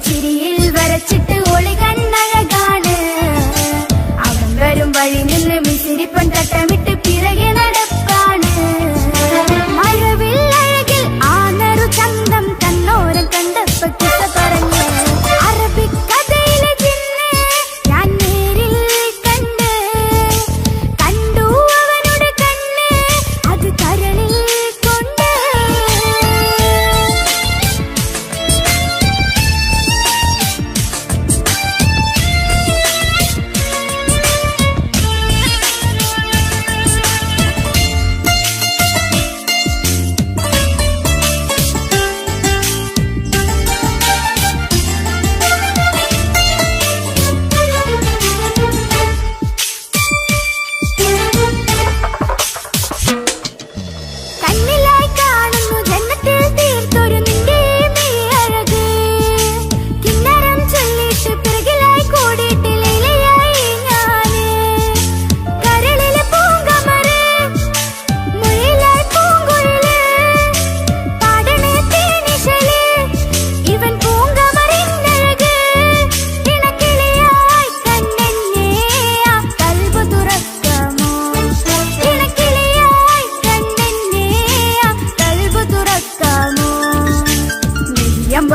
ചിരിയിൽ വരച്ചിട്ട് ഒളി കണ്ണഴകാണ് അവൻ വരും വഴി നിന്ന് മിസിരിപ്പൻ തട്ടമിട്ട് പിറകെ നടപ്പാണ് മഴവിൽ അഴകിൽ ആ നറു ചന്തം തന്നോരം കണ്ടപ്പ കിട്ട പറഞ്ഞ് അറബിക്കഥയിലെ ജിന്ന് ഞാൻ നേരിൽ കണ്ടു അവനുടെ കണ്ണ് അത് കരളിൽ കൊണ്ട്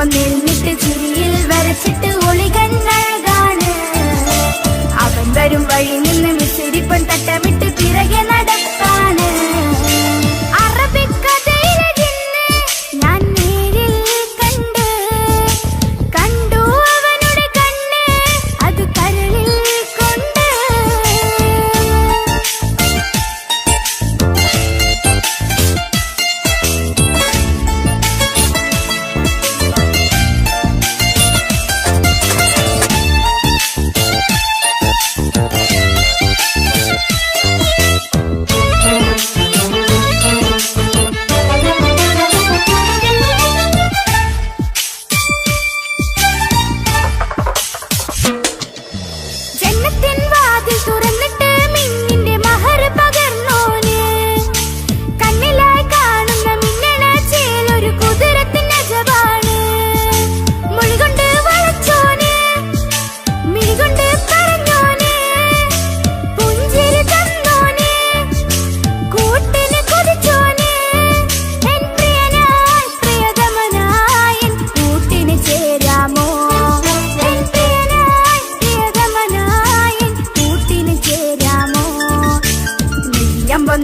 നിന്നിട്ട് ചിരിയിൽ വരച്ചിട്ട് ഒളി കണ്ണഴകാണ് അവൻ വരും വഴി നിന്ന് മിസിരിപ്പൻ തട്ടമിട്ട് പിറകെ നടപ്പാണ് അറബിക്കഥയിലെ ജിന്ന് ഞാൻ നേരിൽ കണ്ടു അവനുടെ കണ്ണ് അത് കരളിൽ കൊണ്ട്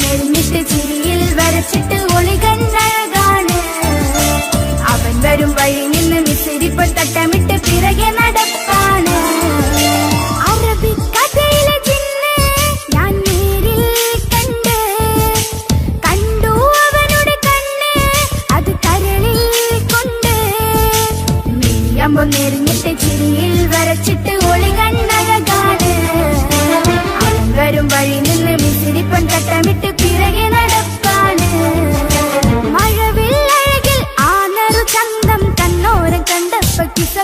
നെരിഞ്ഞിട്ട് ചിരിയിൽ വരച്ചിട്ട് ഒളി കണ്ണഴകാണ് അവൻ വരും വഴി നിന്ന് മിസിരിപ്പൻ തട്ടമിട്ട് പിറകെ നടപ്പാണ് അറബിക്കഥയിലെ ജിന്ന് ഞാൻ നേരിൽ കണ്ടു അവനുടെ കണ്ണ് അത് കരളിൽ കൊണ്ട് നെരിഞ്ഞിട്ട് ചിരിയിൽ വരച്ചിട്ട് ഒളി കണ്ണഴകാണ് അവൻ വരും വഴി നിന്ന് മിസിരിപ്പൻ തട്ടമിട്ട് പിറകെ നടപ്പാണ് മഴവിൽ അഴകിൽ ആ നറു ചന്തം തന്നോരം കണ്ടപ്പ കിസ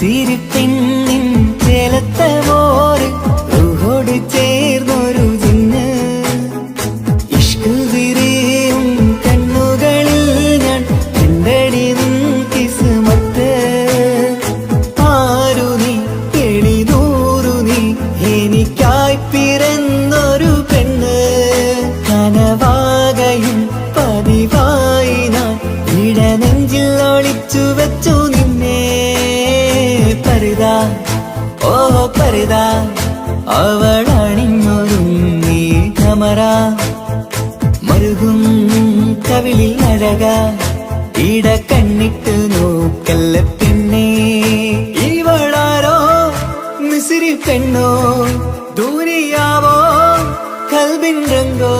മിസിരി പെണ്ണിൻ ചേലത്ത മോര് റൂഹോട് ചേർന്നൊരു ജിന്ന് ഇഷ്ക് വിരിയും കണ്ണുകളിൽ ഞാൻ കണ്ടടി നിൻ കിസ്മത്ത് ആരു നീ എളിനൂറു നീ എനിക്കായി പിറന്നൊരു പെണ്ണ് കനവാകയും പതിവായി ഞാൻ ഇടനെഞ്ചിൽ ഒളിച്ചു വെച്ചു നിന്നെ പരിതാ ഓ പരിതാ അവളണിഞ്ഞൊരുങ്ങി കമറ മരുകും കവിളിൽ അഴക ഇട കണ്ണിട്ട് നോക്കല്ല പെണ്ണേ ഇവളാരോ മിസിരി പെണ്ണോ ദൂരിയാവോ കൽബിൻ രംഗോ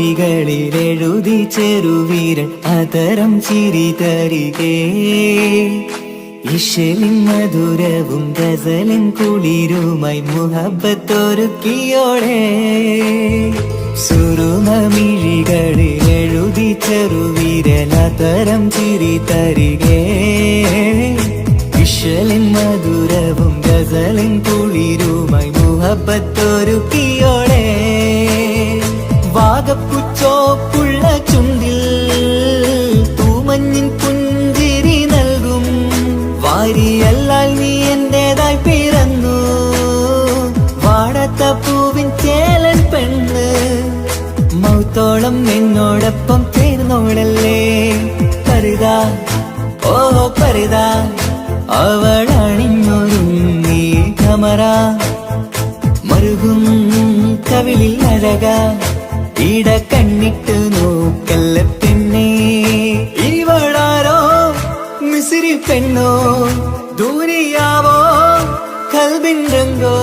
സുരുമമിഴികളിലെഴുതി ചെറുവീരൻ അതരം ചിരി തരികേ ഇശലിൻ മധുരവും ഗസലിൻ കുളിരുമായി മുഹബത്തൊരുക്കിയോടെ സുരുമമിഴികളിലെഴുതി ചെറുവീരൻ അതരം ചിരി തരികേ ഇശലിൻ മധുരവും ഗസലിൻ കുളിരുമായി മുഹബത്തൊരുക്കിയോടെ വാഗപ്പുച്ചോപ്പുള്ള ചുണ്ടിൽ തൂമഞ്ഞിൻ പുഞ്ചിരി നൽകും വാരിയല്ലാൽ നീ എന്റേതായി പിറന്നു വാടത്ത പൂവിൻ ചേലൻ പെണ്ണ് മൗത്തോളം എന്നോടൊപ്പം ചേർന്നോളല്ലേ പരിതാ ഓ പരിതാ അവളണിഞ്ഞൊരുങ്ങി കമറ മരുകും കവിളിൽ അഴക ഇട കണ്ണിട്ട് നോക്കല്ല പെണ്ണേ ഇവളാരോ മിസിരി പെണ്ണോ ദൂരിയാവോ കൽബിൻ രംഗോ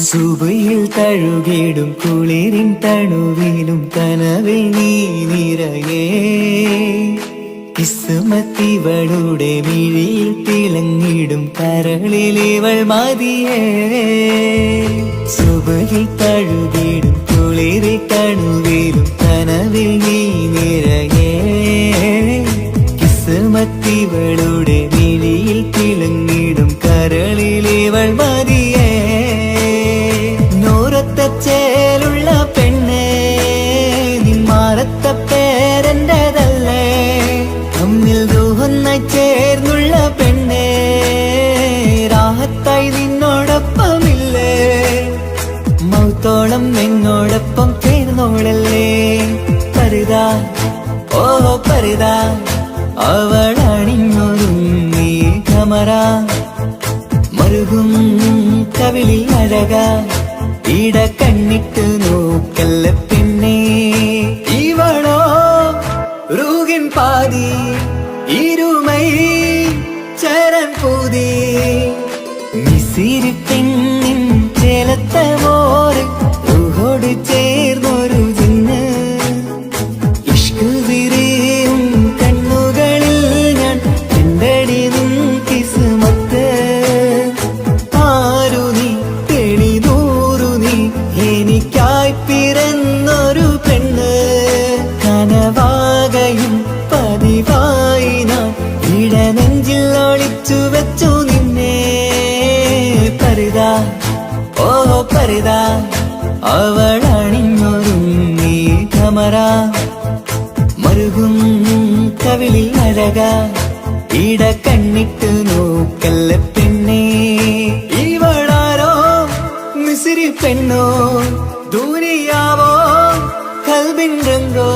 സുബയിൽ തഴുകിടും കുളിരിൻ തണുവിലും കനവിൽ നീ നിറയേ കിസ്മത്തിവളുടെ മിഴിയിൽ തിളങ്ങിടും കരളിലിവൾ മതിയേ സുബയിൽ തഴുകിടും കുളിരിൻ തണുവിലും കനവിൽ നീ നിറയേ കിസ്മത്തിവളുടെ മിഴിയിൽ തിളങ്ങിടും കരളിലിവൾ മതിയേ ചേലുള്ള പെണ്ണേ നിന്മാറത്ത പേരെന്റേതല്ലേ തമ്മിൽ ദൂഹൊന്നായി ചേർന്നുള്ള പെണ്ണേ രാഹത്തായി നിന്നോടൊപ്പമില്ലേ മൗത്തോളം എന്നോടൊപ്പം ചേർന്നോളല്ലേ പരിതാ ഓ പരിതാ അവളണിഞ്ഞൊരുങ്ങി കമറ മരുകും കവിളിൽ അഴക ഇട കണ്ണിട്ട് നോക്കല്ല പെണ്ണേ ഇവളോ റൂഹിൻ പാതി ഇരുമൈ ചരൻ പൂതി മിസിരി പെണ്ണിൻ ചേലത്ത മോര് റൂഹോട് ചേർന്നൊരു ജിന്ന് ഇഷ്ക് വിരിയും കണ്ണുകളിൽ ഞാൻ കണ്ടടി നിൻ കിസ്മത്ത് ആരു നീ എളിനൂറു നീ എനിക്കായി പിറന്നൊരു പെണ്ണ് കനവാകയും പതിവായി ഞാൻ ഇടനെഞ്ചിൽ ഒളിച്ചു വെച്ചു നിന്നെ പരിതാ ഓ പരിതാ അവളണിഞ്ഞൊരുങ്ങി കമറ മരുകും കവിളിൽ അഴക ഇട കണ്ണിട്ട് നോക്കല്ല പെണ്ണേ ഇവളാരോ മിസിരി പെണ്ണോ ദൂരിയാവോ കൽബിൻ രംഗോ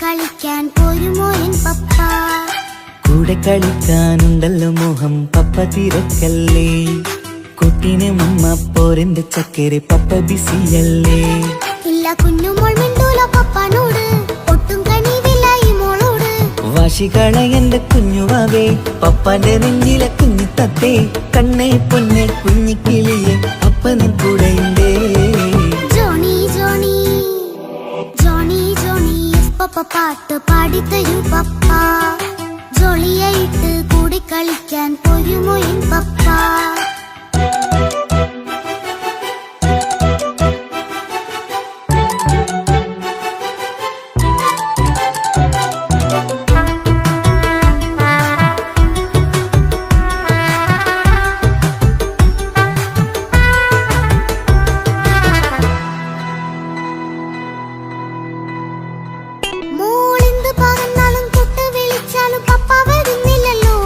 കളിക്കാൻ പോരുമോ എൻ പപ്പ? കൂടെ കളിക്കാനുണ്ടല്ലോ മോഹം പപ്പ തിരക്കല്ലേ. കുട്ടീനെ മമ്മ പോരെന്റെ ചക്കരെ പപ്പ ബിസിയല്ലേ. ഇല്ല കുഞ്ഞുമോൾ മിണ്ടൂല പപ്പാനോട്, ഒട്ടും കനിവില്ല ഈ മോളോട്. വാശികള എന്റെ കുഞ്ഞുവാവേ, പപ്പാന്റെ നെഞ്ചിലെ കുഞ്ഞു തത്തേ. കണ്ണേ പൊന്നെ കുഞ്ഞിക്കിളിയെ അപ്പനും കൂടെയുണ്ടേ. ജോണി ജോണി ജോണി ജോണി പപ്പ പാട്ട് പാടിത്തരൂ പപ്പ. ജോളിയായിട്ട് കൂടി കളിക്കാൻ പോരുമോ എൻ പപ്പ? മോളെന്ത് പറഞ്ഞാലും തൊട്ട് വിളിച്ചാലും പപ്പ വരുന്നില്ലല്ലോ.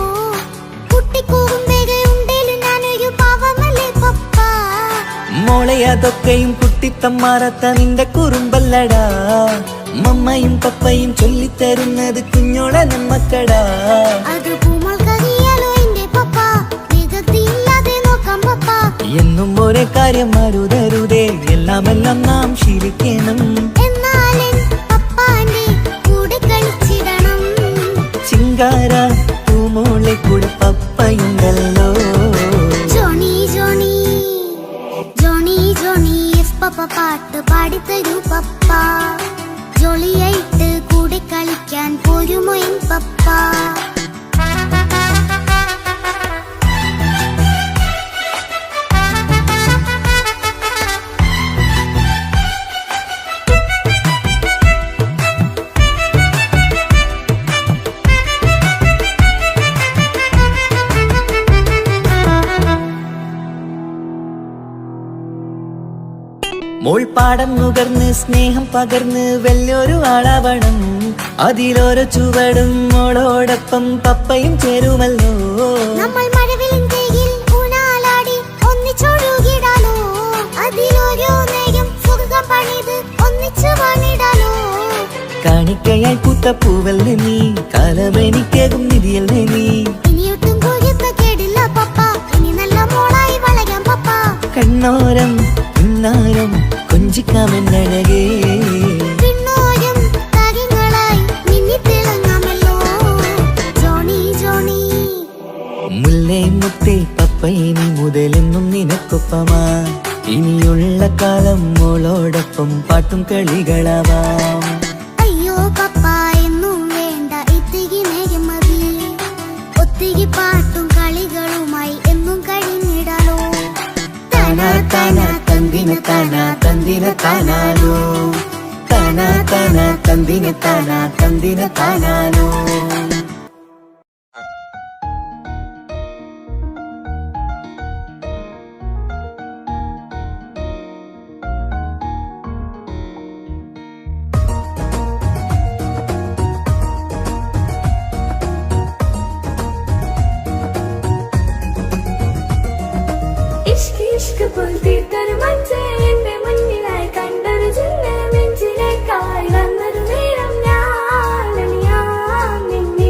കുട്ടിക്കൂറും വേഗയുണ്ടേലും ഞാനൊരു പാവമല്ലേ പപ്പ? മോളെ അതൊക്കെയും കുട്ടിത്തമ്മാറത്ത നിന്റെ കുറുമ്പല്ലടാ. മമ്മയും പപ്പയും ചൊല്ലിത്തരുന്നത് കുഞ്ഞോളെ നമ്മക്കടാ. അത് പൂമോൾക്കറിയാലോ എന്റെ പപ്പ, വികൃതിയില്ലാതെ നോക്കാം പപ്പ. എന്നും ഒരേ കാര്യം അരുതരുതേ, എല്ലാം നാം ശീലിക്കണം. എന്നാലും പപ്പാന്റെ കൂടെ കളിച്ചിടണം. ചിങ്കാര പൂമോളെ കൂടെ പപ്പയുണ്ടല്ലോ. ജോണി ജോണി ജോണി ജോണി പപ്പ പാട്ട് പാടിത്തരൂ പപ്പ. ജോളിയായിട്ട് കൂടെ കളിക്കാൻ പോരുമോ എൻ പപ്പ? മോൾ പാടം നുകർന്ന് സ്നേഹം പകർന്ന് വലിയൊരു ആളാവണം. അതിലോരോ ചുവടും മോളോടൊപ്പം പപ്പയും ചേരുമല്ലോ. നമ്മൾ മഴവിലും തേയിൽ ഊനാലാടി ഒന്നിച്ചൊഴുകിടാലോ. അതിലോരോ നേരം സുഖം പണിത് ഒന്നിച്ചു വാണിടാലോ. കാണിക്കയായി പൂത്ത പൂവല്ലേ നീ, കാലമെനിക്കേകും നിധിയല്ലേ നീ. ഇനിയൊട്ടും കുരുത്ത കേടില്ല പപ്പ, ഇനി നല്ല മോളായി വളരാം പപ്പ. കണ്ണോരം പിന്നാരം കൊഞ്ചിക്കാമെന്നഴകേ. പിന്നോരം താരങ്ങളായി മിന്നിത്തിളങ്ങാമല്ലോ. ജോണി ജോണി മുല്ലേ മുത്തേ പപ്പയിനി മുതലെന്നും നിനക്കൊപ്പമാ. ഇനിയുള്ള കാലം മോളോടൊപ്പം പാട്ടും കളികളാവാം. അയ്യോ പപ്പ എന്നും വേണ്ട ഇത്തിരി നേരം മതി. ഒത്തിരി പാട്ടും കളികളുമായി എന്നും കഴിഞ്ഞിടാലോ. താനാ താനാ തന്തിന താനാ തന്തിന താനാനോ. താനാ താനാ തന്തിന താനാ തന്തിന താനാനോ. ഇഷ്ക് ഇഷ്ക് പുൽത്തീർത്തൊരു മഞ്ച് എന്റെ മുന്നിലായി കണ്ടൊരു ചിന്ന നെഞ്ചിലേക്കായി വന്നൊരു നേരം ഞാൻ അണിയാൻ നിന്നെ.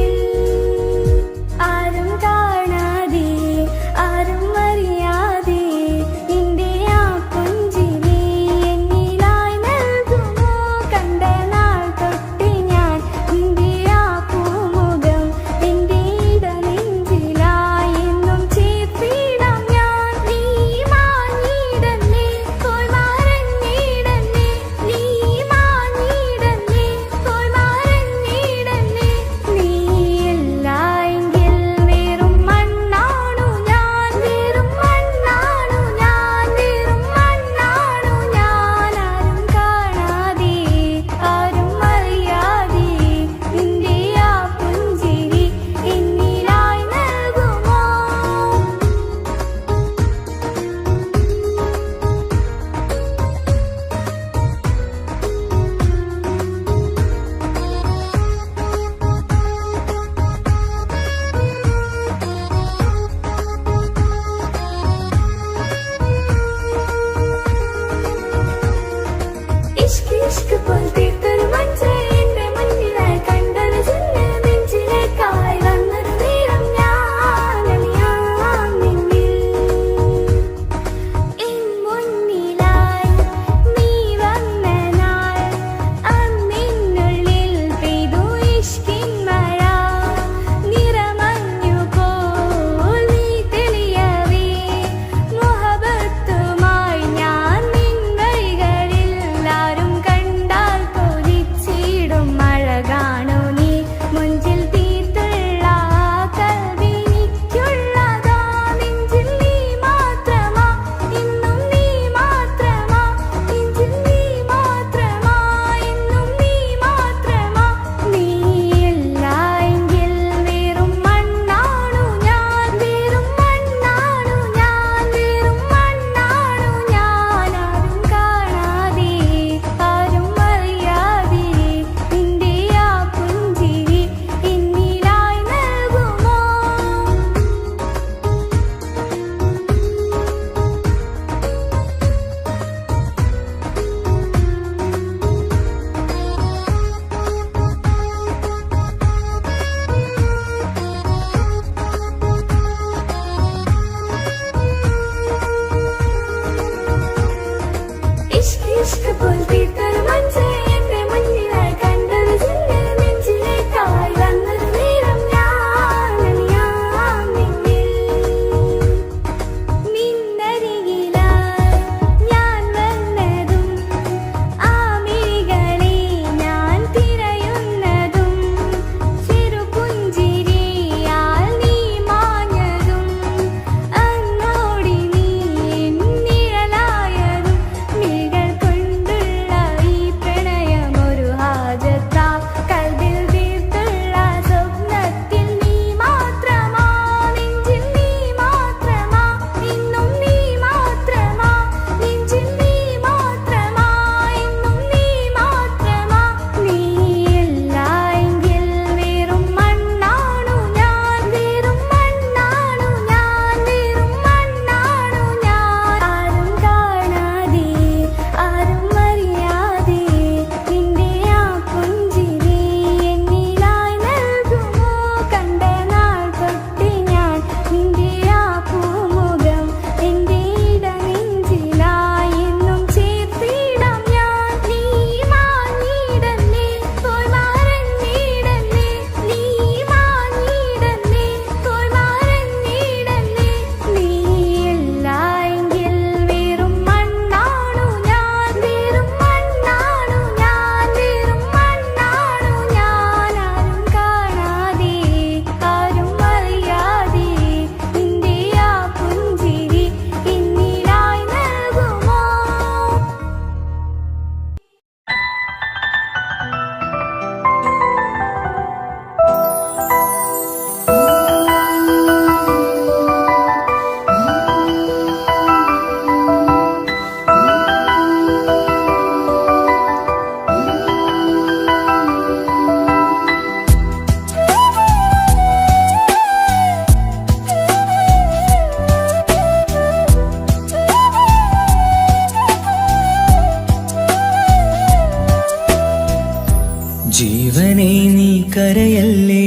ജീവനെ നീ കരയല്ലേ,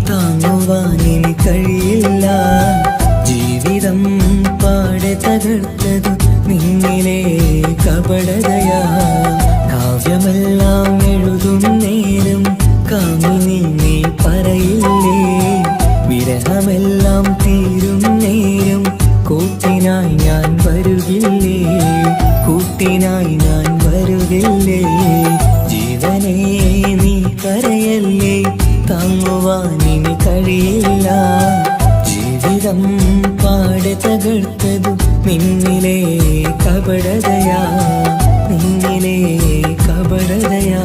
താങ്ങുവാനിനി കഴിയില്ല. ജീവിതം പാടെ തകർത്തത് നിന്നിലെ കപടതയാ. കാവ്യമെല്ലാം എഴുതും നേരം കാമിനി നീ പറയില്ലേ, വിരഹമെല്ലാം തീരും നേരം കൂട്ടിനായി ഞാൻ വരുകില്ലേ, കൂട്ടിനായി ഞാൻ വരുകില്ലേ. ജീവനെ നീ കരയല്ലേ, താങ്ങുവാനിനി കഴിയില്ല. ജീവിതം പാടെ തകർത്തതു നിന്നിലെ കപടതയാ, നിന്നിലെ കപടതയാ.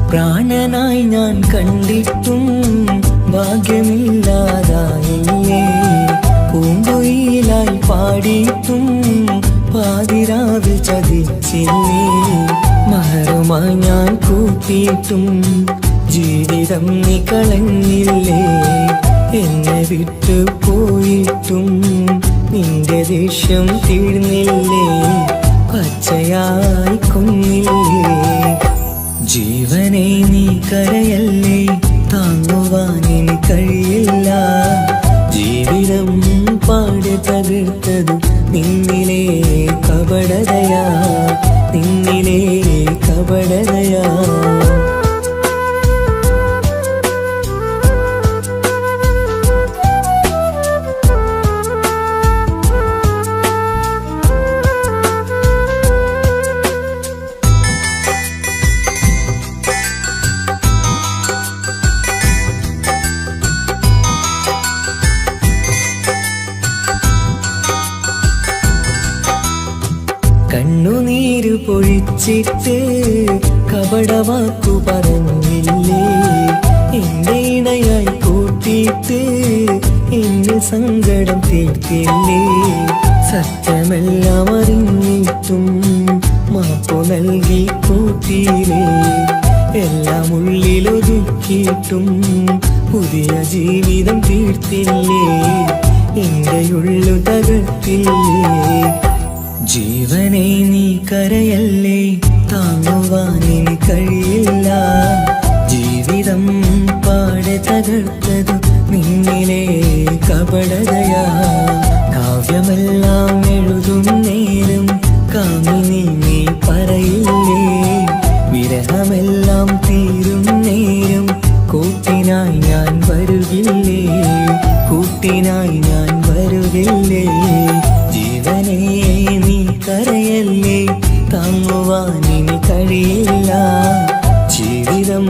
പ്രാണനായി ഞാൻ കണ്ടിട്ടും ഭാഗ്യമില്ലാതായില്ലേ, പൂങ്കുയിലായി പാടിയിട്ടും പാതിരാവിൽ ചതിച്ചില്ലേ. മഹറുമായി ഞാൻ കൂട്ടിയിട്ടും ജീവിതം നീ കളഞ്ഞില്ലേ, എന്നെ വിട്ടു പോയിട്ടും നിന്റെ ദേഷ്യം തീർന്നില്ലേ, പച്ചയായി കൊന്നില്ലേ. ജീവനെ നീ കരയല്ലേ, താങ്ങുവാനിനി കഴിയില്ല. ജീവിതം പാടെ തകർത്തത് നിന്നിലെ കപടതയാ, നിന്നിലെ കപടതയാ. കണ്ണുനീര് പൊഴിച്ചിട്ട് കപടവാക്കു പറഞ്ഞില്ലേ, എന്റെ ഇണയായി കൂട്ടിയിട്ട് എന്റെ സങ്കടം തീർത്തില്ലേ. സത്യമെല്ലാം അറിഞ്ഞിട്ടും മാപ്പു നൽകി കൂട്ടിയില്ലേ, എല്ലാം ഉള്ളിലൊതുക്കിയിട്ടും പുതിയ ജീവിതം തീർത്തില്ലേ, എന്റെ ഉള്ളു തകർത്തില്ലേ. ജീവനെ നീ കരയല്ലേ, താങ്ങുവാനിനി കഴിയില്ല. ജീവിതം പാടെ തകർത്തതു നിന്നിലെ കപടതയാ. കാവ്യമെല്ലാം എഴുതും നേരം കാമിനി നീ പറയില്ലേ, വിരഹമെല്ലാം തീരും നേരം കൂട്ടിനായി ഞാൻ വരുകില്ലേ, കൂട്ടിനായി ഞാൻ വരുകില്ലേ. ജീവനെ നീ കരയല്ലേ, താങ്ങുവാനിനി കഴിയില്ല. ജീവിതം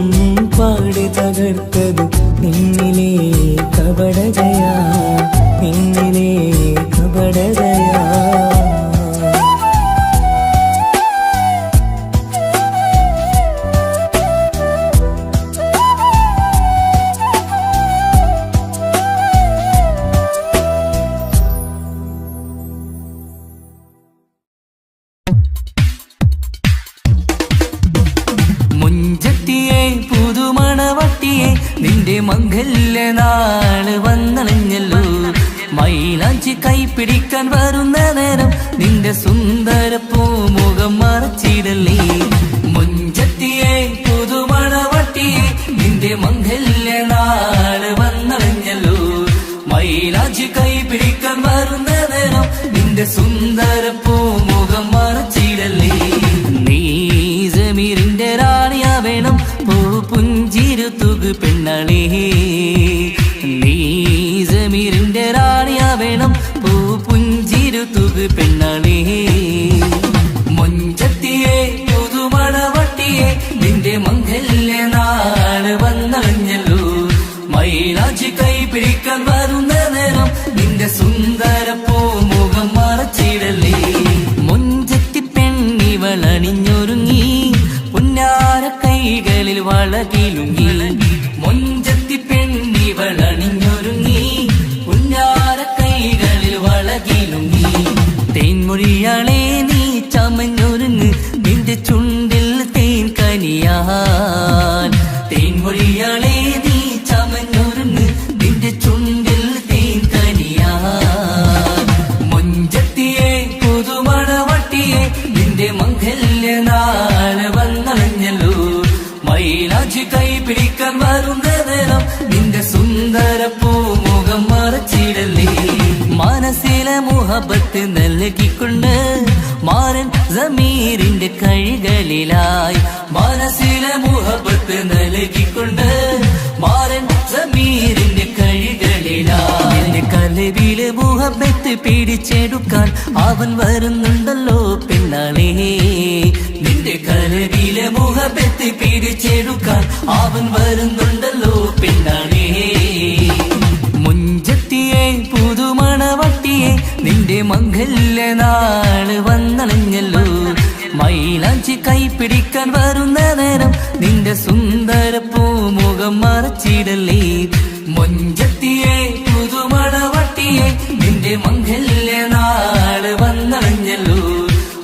പാടെ തകർത്തതു നിന്നിലെ കപടതയാ, നിന്നിലെ കപടതയാ. മുഞ്ചത്തിയെ പുതുമണവട്ടിയെ നിന്റെ മംഗല്യനാള് വന്നണഞ്ഞല്ലോ, മൈലാഞ്ചി കൈപ്പിടിക്കാൻ വരുന്ന നേരം നിന്റെ സുന്ദര പൂമുഖം മറച്ചിടല്ലേ. മുഞ്ചത്തിയെ പുതുമണവട്ടിയെ നിന്റെ മംഗല്യനാള് വന്നണഞ്ഞല്ലോ, മൈലാഞ്ചി കൈപ്പിടിക്കാൻ വരുന്ന നേരം നിന്റെ സുന്ദര പൂമുഖം മറച്ചിടല്ലേ. നീ ജമീറിന്റെ റാണിയാ വേണം, പൂ പുഞ്ചിരു തുകു പെണ്ണളേ. നീ ജമീറിന്റെ റാണിയാ വേണം, പൂ പുഞ്ചിരു തുകു പെണ്ണളേ. മുഞ്ചത്തിയെ പുതുമണവട്ടിയെ നിന്റെ മംഗല്യനാള് വന്നണഞ്ഞല്ലോ, മൈലാഞ്ചി കൈപിടിക്കാൻ വരുന്ന നേരം നിന്റെ സുന്ദര പൂമുഖം മറച്ചിടല്ലേ. മുഞ്ചത്തി പെണ്ണിവളണിഞ്ഞൊരുങ്ങി പുന്നാര കൈകളിൽ വളകിലുങ്ങി, മുഞ്ചത്തി പെണ്ണിവളണിഞ്ഞൊരുങ്ങി പുന്നാര തേൻമൊഴിയാളെ നീ ചമഞ്ഞൊരുങ്ങ് നിന്റെ ചുണ്ടിൽ തേൻ കനിയാൻ തേൻമൊഴിയാളെ നീ ചമഞ്ഞൊരുങ്ങ് നിന്റെ ചുണ്ടിൽ തേൻ കനിയാൻ മൊഞ്ചത്തിയെ പുതുമണവട്ടിയെ നിന്റെ മംഗല്യനാള് വന്നണഞ്ഞല്ലോ മൈലാഞ്ചി കൈ പിടിക്കാൻ വരുന്ന നേരം നിന്റെ സുന്ദര പൂമുഖം മറച്ചിടല്ലേ മനസ്സിലെ മുഹബത്ത് നൽകിക്കൊണ്ട് മാരൻ സമീറിന്റെ കൈകളിലായി മനസ്സിലെ മുഹബത്ത് നൽകിക്കൊണ്ട് മാരൻ സമീറിന്റെ കൈകളിലായി എന്റെ കലവിലെ മുഹബത്ത് പിടിച്ചെടുക്കാൻ അവൻ വരുന്നുണ്ടല്ലോ പെണ്ണാളേ നിന്റെ കലവിലെ മുഹബത്ത് പിടിച്ചെടുക്കാൻ അവൻ വരുന്നുണ്ടല്ലോ പെണ്ണാളേ മുഞ്ചത്തിയെ പുതുമണവട്ടിയെ നിന്റെ മംഗല്യനാള് വന്നണഞ്ഞല്ലോ മൈലാഞ്ചി കൈ പിടിക്കാൻ വരുന്ന നേരം നിന്റെ സുന്ദര പൂമുഖം മറച്ചിടല്ലേ മുഞ്ചത്തിയെ പുതുമണവട്ടിയെ നിന്റെ മംഗല്യനാള് വന്നണഞ്ഞല്ലോ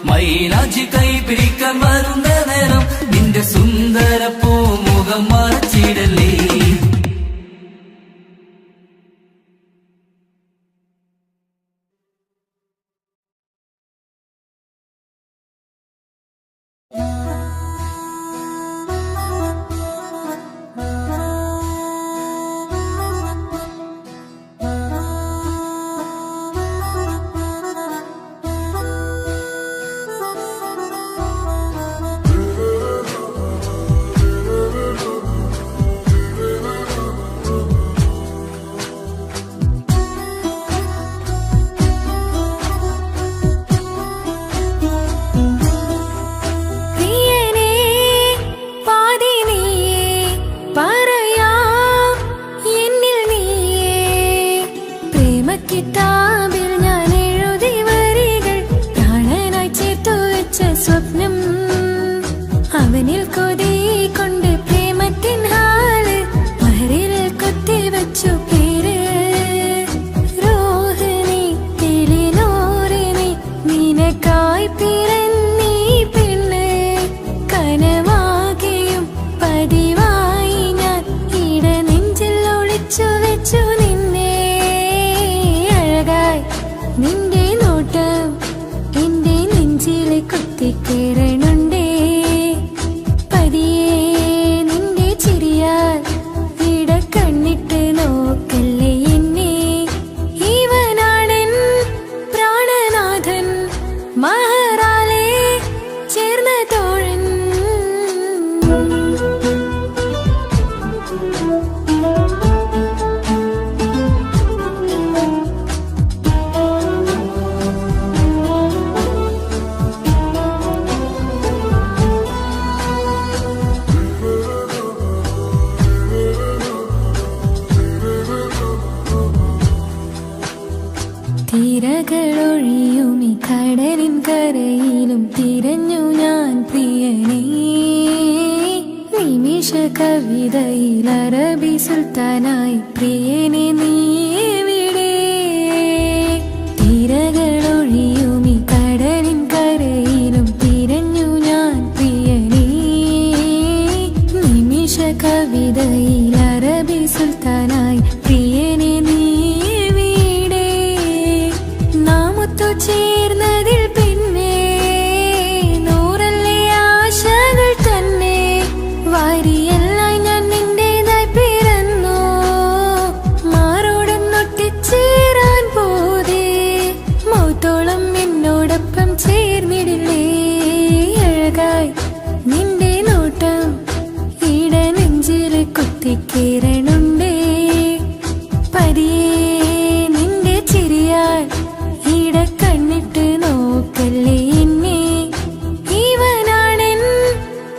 മൈലാഞ്ചി കൈ പിടിക്കാൻ വരുന്ന നേരം നിന്റെ സുന്ദര പൂമുഖം മറച്ചിടല്ലേ തിരകളൊഴിയുമി കടലിൻ കരയിലും തിരഞ്ഞു ഞാൻ പ്രിയനേ നിമിഷ കവിതയിൽ അറബി സുൽത്താനായി പ്രിയനെ നീ എവിടെ തിരകളൊഴിയുമി കടലിൻ കരയിലും തിരഞ്ഞു ഞാൻ പ്രിയനേ നിമിഷ കവിതയിൽ അറബി സുൽത്താനായി പ്രിയനെ നീ ചേർന്നതിൽ പിന്നെ നൂറല്ലേ ആശകൾ തന്നെ വാരിയെല്ലാം ഞാൻ നിന്റേതായി പിറന്നു മാറോടൊന്നൊട്ടിച്ചേരാൻ പോതേ മൗത്തോളം എന്നോടൊപ്പം ചേർന്നിടില്ലേ അഴകായി നിന്റെ നോട്ടം ഇട നെഞ്ചിൽ കുത്തിക്കേറണുണ്ടേ പതിയെ നിന്റെ ചിരിയാൽ കണ്ണിട്ട് നോക്കല്ലേ എന്നെ ഇവനാണെൻ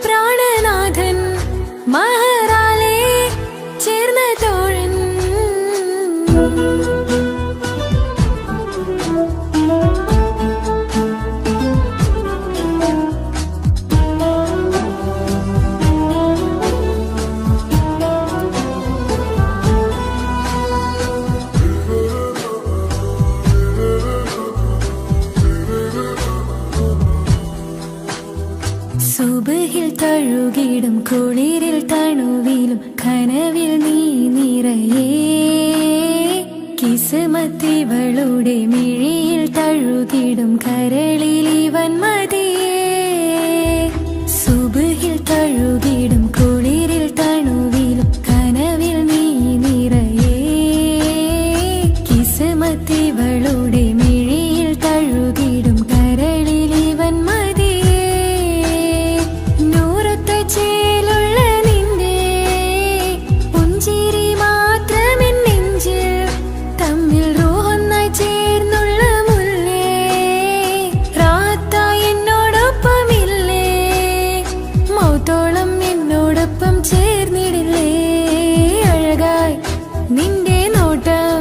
പ്രാണനാഥൻ മഹറാലെ ചേർന്ന തോഴൻ കുളിരിൽ തണുവിലും കനവിൽ നീ നിറയേ കിസ്മത്തിവളുടെ മിഴിയിൽ തഴുകിടും കരളിൽ ഇവൻ മതിയേ സുബഹിൽ തഴുകിടും കുളിരിൽ തണുവിലും കനവിൽ നീ നിറയേ കിസ്മത്തിവളുടെ മിഴിയിൽ തഴുകിടും കരളിൽ ഇവൻ മതിയേ നൂറത്ത ചേലുള്ള നിന്റെ പുഞ്ചിരി മാത്രമെൻ നെഞ്ചിൽ തമ്മിൽ റൂഹൊന്നായി ചേർന്നുള്ള മുല്ലേ റാത്തായി എന്നോടൊപ്പമില്ലേ മൗത്തോളം എന്നോടൊപ്പം ചേർന്നിടില്ലേ അഴകായി നിന്റെ നോട്ടം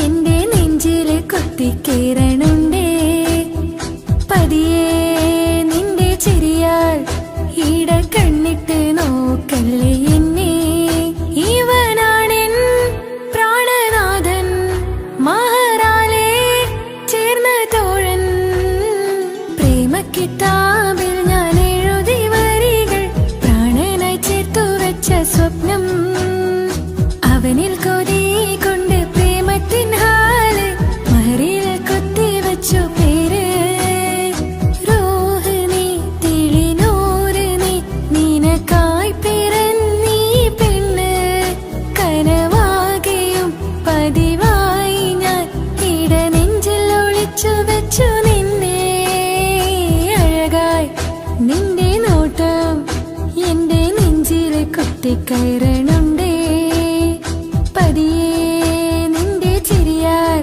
എന്റെ നെഞ്ചില് കൊത്തിക്കേറണുണ്ടേ പതിയെ നിന്റെ ചിരിയാൽ ഈട കണ്ണിട്ട് നോക്കല്ലേ എന്നെ ഇവനാണെൻ പ്രാണനാഥൻ മഹറാലേ ചേർന്ന തോഴൻ പ്രേമക്കിതാബിൽ ഞാൻ എഴുതി വരികൾ പ്രാണനായി ചേർത്തു വെച്ച സ്വപ്നം അവനിൽ കൊതി കൊണ്ട് പ്രേമത്തിൻ ഹാല് മഹറിൽ കൊത്തി വെച്ചു പേര് റൂഹ് നീ തിളിനൂറ് നീ നിനക്കായി പിറന്നീ പെണ്ണ് കനവാകെയും പതിവായി ഞാൻ ഇട നെഞ്ചിൽ ഒളിച്ചു വെച്ചു നിന്നെ അഴകായി നിന്റെ നോട്ടം എന്റെ നെഞ്ചിലെ കൊത്തിക്കയറണുണ്ടേ പതിയെ നിന്റെ ചിരിയാൽ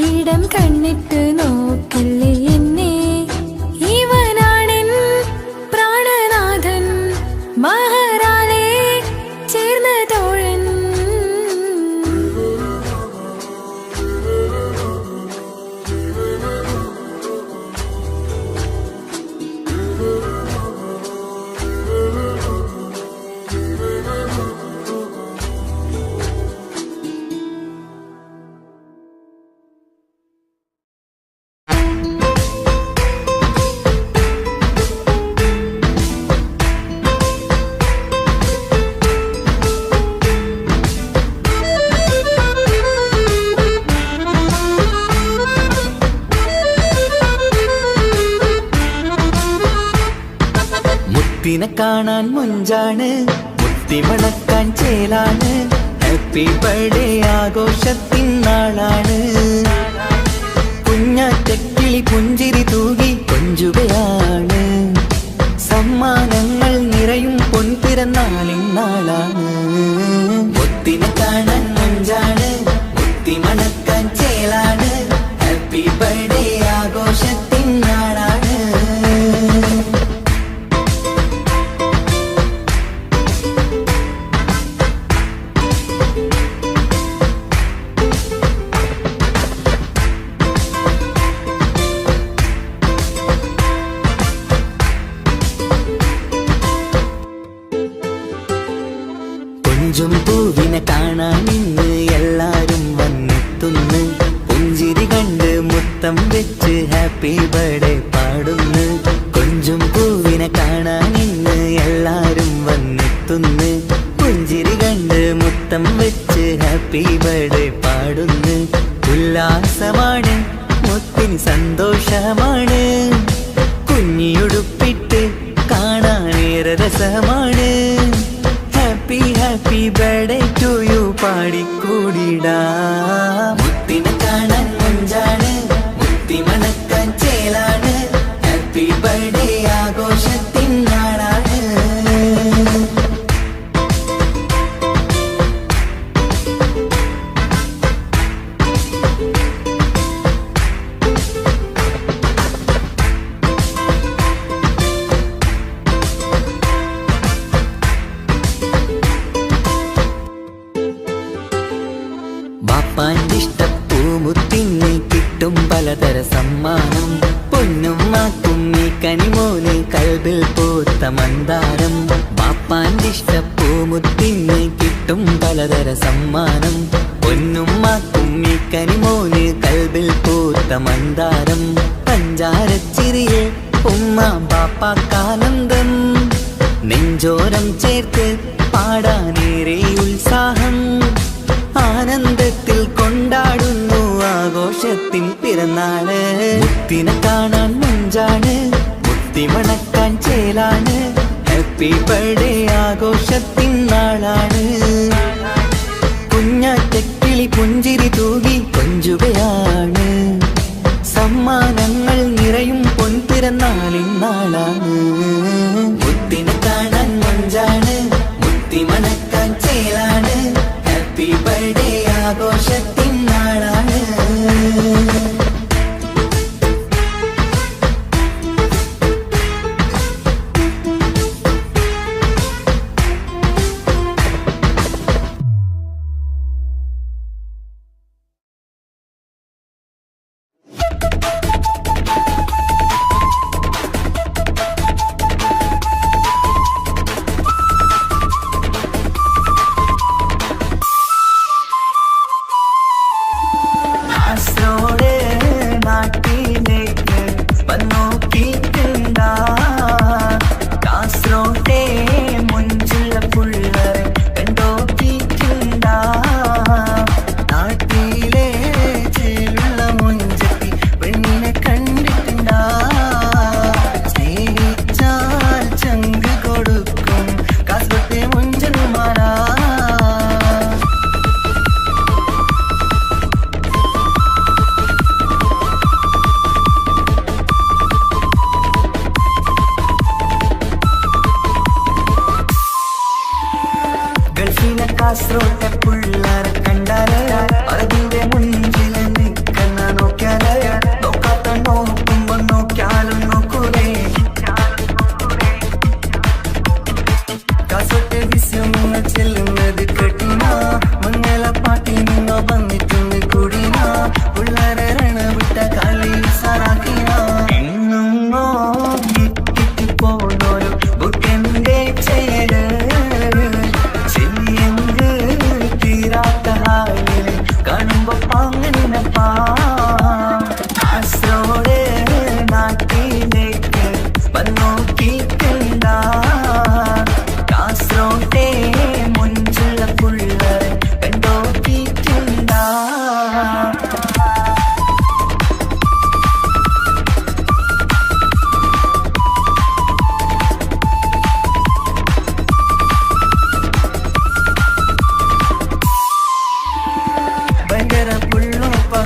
ഇടം കണ്ണിട്ട് നോക്കല്ലേ എന്നെ ഇവനാണെൻ പ്രാണനാഥൻ മഹറാലേ ചേർന്ന തോഴൻ മുത്തിനെ കാണാൻ മുഞ്ചാണ് മുത്തിമണക്കാൻ ചേലാണ് ഹാപ്പി ബർത്ത്ഡേ ആഘോഷത്തിൻ നാളാണ് കുഞ്ഞാറ്റക്കിളി പുഞ്ചിരി തൂകി കൊഞ്ചുകയാണ് സമ്മാനങ്ങൾ നിറയും പൊൻപിറന്നാളിൻ നാളാണ് മുത്തിനെ കാണാൻ മുഞ്ചാണ് മുത്തിമണക്കാൻ ചേലാണ് ഹാപ്പി ബർത്ത്ഡേ ആഘോഷത്തിൻ നാളാണ് കൊഞ്ചും പൂവിനെ കാണാൻ ഇന്ന് എല്ലാരും വന്നെത്തുന്നു പുഞ്ചിരി കണ്ട് മുത്തം വെച്ച് ഹാപ്പി ബർത്ത്ഡേ പാടുന്നു കൊഞ്ചും പൂവിനെ കാണാൻ ഇന്ന് എല്ലാരും വന്നെത്തുന്നു പുഞ്ചിരി കണ്ട് മുത്തം വെച്ച് ഹാപ്പി ബർത്ത്ഡേ പാടുന്നു ഉല്ലാസമാണ് മുത്തിന് സന്തോഷമാണ് കുഞ്ഞിയുടുപ്പിട്ട് കാണാനേറെ രസമാണ് happy happy birthday to you പാടിക്കൂടിടാ മുത്തിനെ കാണാൻ മുഞ്ചാണ് മുത്തി മണക്കാൻ ചേലാണ് ഹാപ്പി ബർത്ത്ഡേ ആഘോഷത്തിൻ നാളാണ് ബാപ്പാന്റെ ഇഷ്ടപ്പൂമുത്തിന് കിട്ടും പലതര സമ്മാനം പൊന്നും മാക്കും ഈ കനിമോന് കൽബിൽ പൂത്ത മന്ദാരം ബാപ്പാന്റെ ഇഷ്ടപ്പൂമുത്തിന് കിട്ടും പലതര സമ്മാനം പൊന്നും മാക്കും ഈ കനിമോന് കൽബിൽ പൂത്ത മന്ദാരം പഞ്ചാരച്ചിരിയെ ഉമ്മ ബാപ്പാക്കാനന്ദം നെഞ്ചോരം ചേർത്ത് പാടാനേറെ ഉത്സാഹം ആനന്ദത്തിൽ കൊണ്ടാടുന്നു ആഘോഷത്തിൻ പിറന്നാള് മുത്തിനെ കാണാൻ മുഞ്ചാണ് മുത്തി മണക്കാൻ ചേലാണ് ഹാപ്പി ബർത്ത്ഡേ ആഘോഷത്തിൻ നാളാണ് കുഞ്ഞാറ്റക്കിളി പുഞ്ചിരി തൂകി കൊഞ്ചുകയാണ് സമ്മാനങ്ങൾ നിറയും പൊൻപിറന്നാളിൻ നാളാണ് മുത്തിനെ കാണാൻ മുഞ്ചാണ് മുത്തി മണക്കാൻ ചേലാണ് ഹാപ്പി ബർത്ത്ഡേ ആഘോഷത്തിൻ നാളാണ് കാസർഗോട്ടെ പുള്ളാരെ കണ്ടാല് അതിന്റെ മുഞ്ചില് നിൽക്കുന്ന നോക്കിയാല് നോക്കാത്ത നോക്കുമ്പോ നോക്കിയാലും നോക്കൂലേ കാസർഗോട്ടെ വിസ്യങ്ങൾ ചെല്ലുന്നത് കെട്ടിന മംഗള പാട്ടി നിന്നോ വന്നിട്ടുണ്ട് കൂടിന പുള്ളാരെ രണവിട്ട കളി സാറാക്കിന എങ്ങോ കിട്ടി പോണോരു ബുക്കെന്റെ ചേര് കാണുമ്പോ പാങ്ങനപ്പാ കാസർഗോഡ് നാട്ടിലേക്ക് വന്നോക്കിക്കണ്ട കാസർഗോട്ടെ മുഞ്ചുള്ള പുള്ളരെ കണ്ടോക്കിക്കണ്ട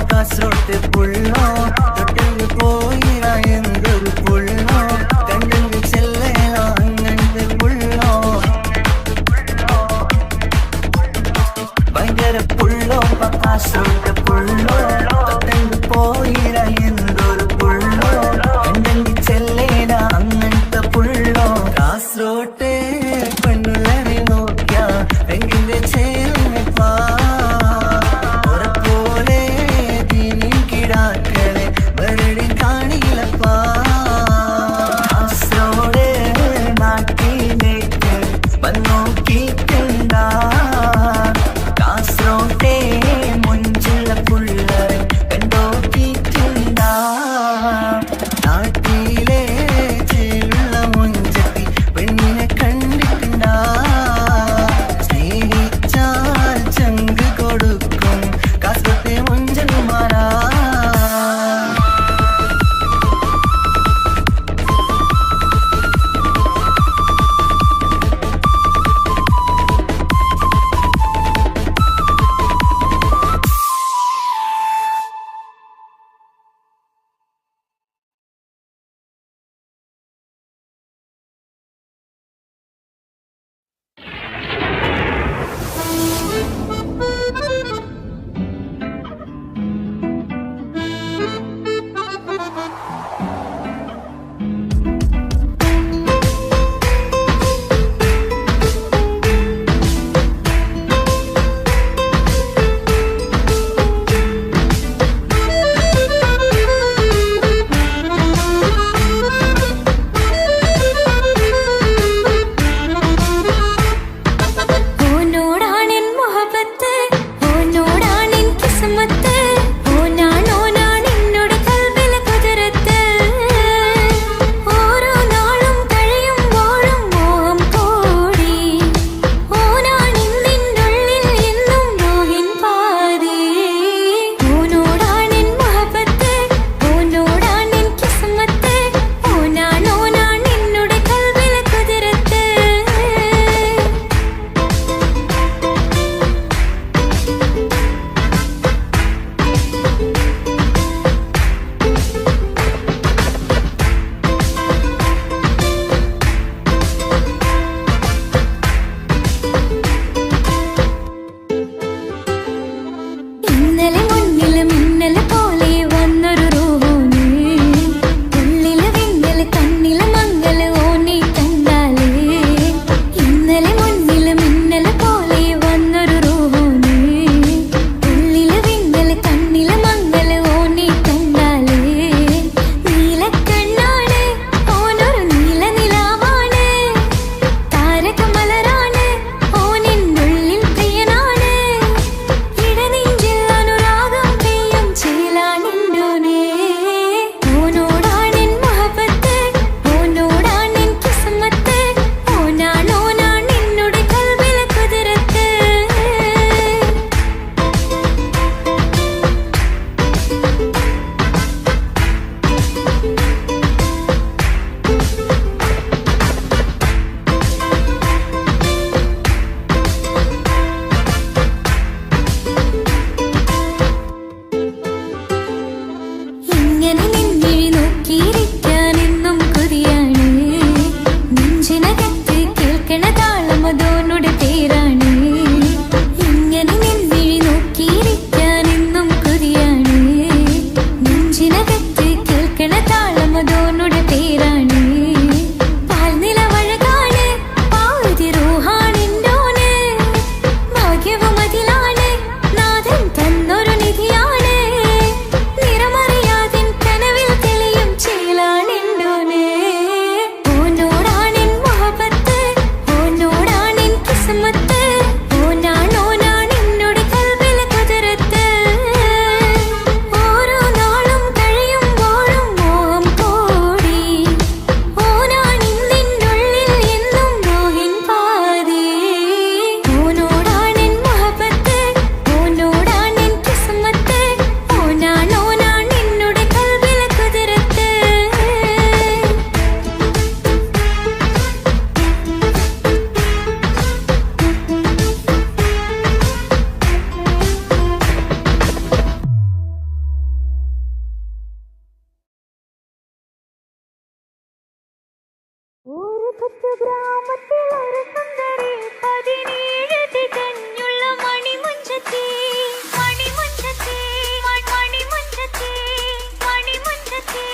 കാസർഗോട്ടെ പുള്ളോ തൊട്ടെങ്കിൽ പോയിര എന്തൊരു പുള്ളോ കണ്ടെങ്കിൽ ചെല്ലലോ അങ്ങനത്തെ പുള്ളോ ഭയങ്കര പുള്ളോ കാസർഗോട്ടെ പുള്ളോ തൊട്ടെങ്കിൽ പോയിര എന്തൊരു പുള്ളോ കണ്ടെങ്കിൽ ചെല്ലല അങ്ങനത്തെ പുള്ളോ കാസർഗോട്ടെ പെണ്ണുള്ളരെ നോക്കിയ എങ്കിന്റെ ചേർന്നിപ്പാ ഇങ്ങനെ നിന്നിഴി നോക്കിയിരിക്കാൻ എന്നും കൊതിയാണ്. നെഞ്ചിനകത്ത് കേൾക്കണ താളം അതോനുടെ പേരാണ്. ഇങ്ങനെ നിന്നിഴി നോക്കിയിരിക്കാൻ എന്നും കൊതിയാണ്. നെഞ്ചിനകത്ത് കേൾക്കണ താളം അതോനുടെ പേരാണ്. പാൽനിലവഴകാണ് പാതി റൂഹാണെന്തോന്. ഭാഗ്യവും അതിലാണ് നാഥൻ തന്നൊരു നിധിയാണ്. നിറമറിയാതിൻ കനവിൽ തെളിയും ചേലാണെന്തോന്. ഓനോടാണെൻ മുഹബത്ത്, ഓനോടാണെൻ കിസ്മത്ത്. ഓനാണെന്നോട് കൽബിലെ കുതിരത്ത്. ഓരോ നാളും കഴിയുമ്പോഴും മോഹം കൂടി. ഓനാണിന്നുള്ളിൽ എന്നും മോഹിൻ പാതി. ഓനോടാണെൻ മുഹബത്ത്, ഓനോടാണെൻ കിസ്മത്ത്. ഓനാണെന്നോട് കൽബിലെ കുതിരത്ത്. ഒരു കൊച്ചു ഗ്രാമത്തിൽ ഒരു സുന്ദരി 17 തികഞ്ഞുള്ള മണിമുഞ്ചത്തി. മണിമുഞ്ചത്തി മണിമുഞ്ചത്തി മണിമുഞ്ചത്തി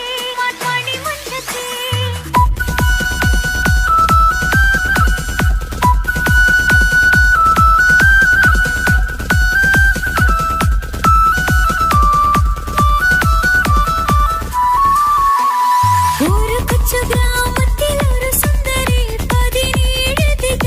മണിമുഞ്ചത്തി. ഒരു കൊച്ചു ഗ്രാമത്തിൽ ഒരു സുന്ദരി 17 തികഞ്ഞുള്ള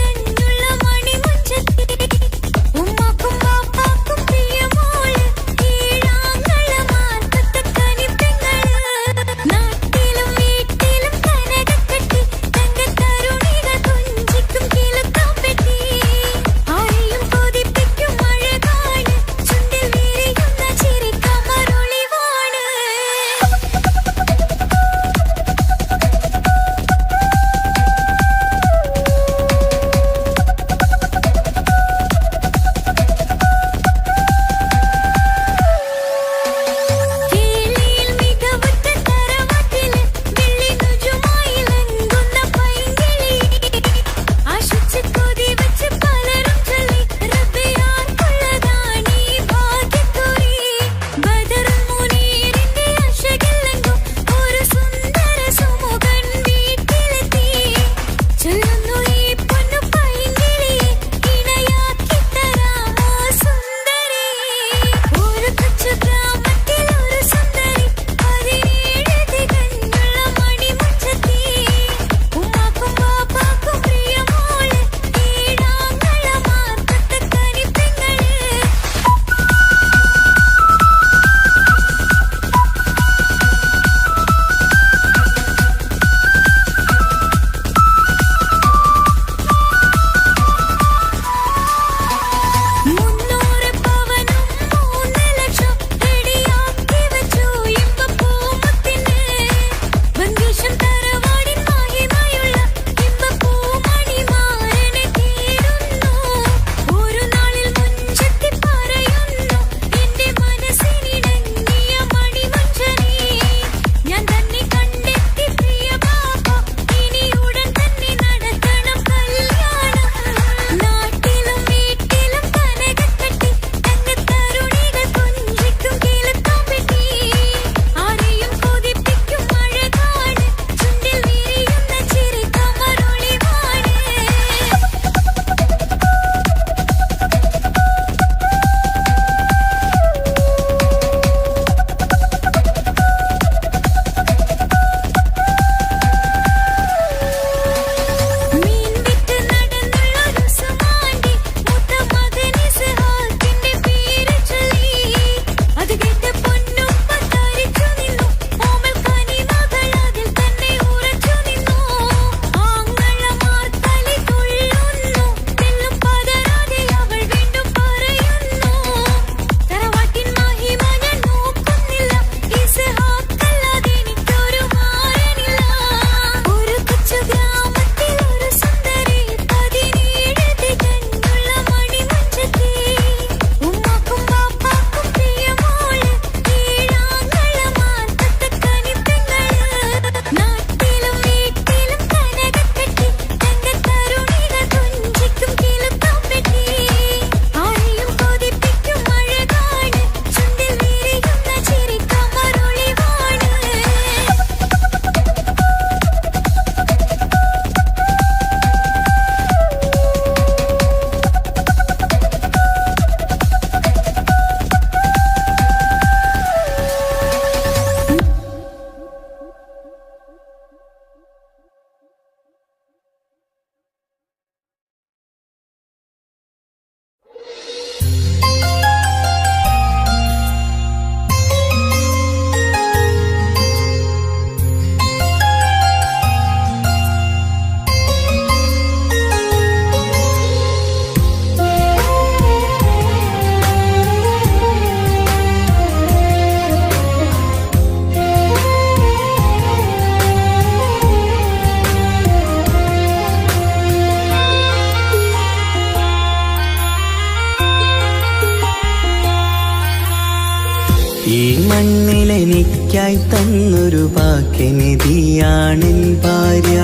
മണ്ണിലെനിക്കായി തന്നൊരു ഭാഗ്യനിധിയാണെൻ ഭാര്യ.